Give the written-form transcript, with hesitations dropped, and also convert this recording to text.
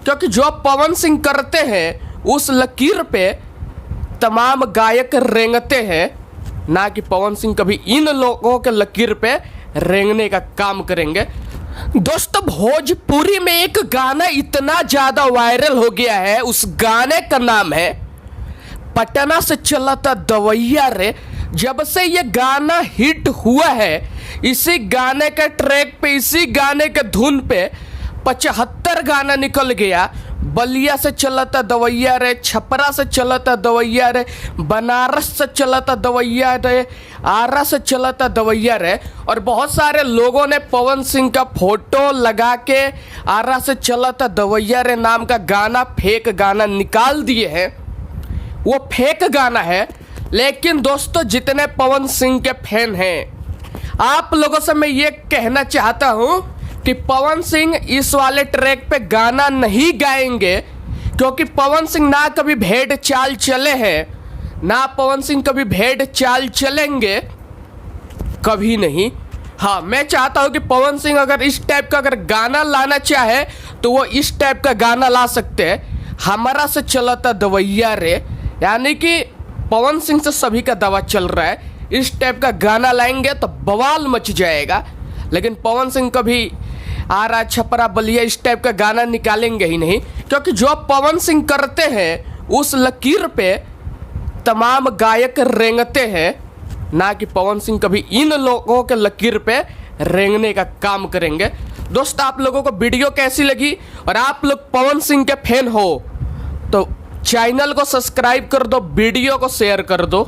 क्योंकि जो पवन सिंह करते हैं उस लकीर पे तमाम गायक रेंगते हैं, ना कि पवन सिंह कभी इन लोगों के लकीर पे रेंगने का काम करेंगे। दोस्तों, भोजपुरी में एक गाना इतना ज़्यादा वायरल हो गया है, उस गाने का नाम है पटना से चला था दवैया रे। जब से ये गाना हिट हुआ है, इसी गाने के ट्रैक पे, इसी गाने के धुन पे 75 गाना निकल गया। बलिया से चला था दवैया रे, छपरा से चला था दवैया रे, बनारस से चला था दवैया रे, आरा से चला था दवैया रे। और बहुत सारे लोगों ने पवन सिंह का फोटो लगा के आरा से चला था दवैया रे नाम का गाना, फेक गाना निकाल दिए हैं। वो फेक गाना है। लेकिन दोस्तों, जितने पवन सिंह के फैन हैं, आप लोगों से मैं ये कहना चाहता हूं कि पवन सिंह इस वाले ट्रैक पे गाना नहीं गाएंगे, क्योंकि पवन सिंह ना कभी भेड़ चाल चले हैं, ना पवन सिंह कभी भेड़ चाल चलेंगे, कभी नहीं। हाँ, मैं चाहता हूँ कि पवन सिंह अगर इस टाइप का अगर गाना लाना चाहे तो वो इस टाइप का गाना ला सकते हैं। हमारा से चला था दवैया रे, यानी कि पवन सिंह से सभी का दवा चल रहा है, इस टाइप का गाना लाएंगे तो बवाल मच जाएगा। लेकिन पवन सिंह कभी आरा, छपरा, बलिया इस टाइप का गाना निकालेंगे ही नहीं, क्योंकि जो पवन सिंह करते हैं उस लकीर पे तमाम गायक रेंगते हैं, ना कि पवन सिंह कभी इन लोगों के लकीर पे रेंगने का काम करेंगे। दोस्त, आप लोगों को वीडियो कैसी लगी और आप लोग पवन सिंह के फैन हो तो चैनल को सब्सक्राइब कर दो, वीडियो को शेयर कर दो।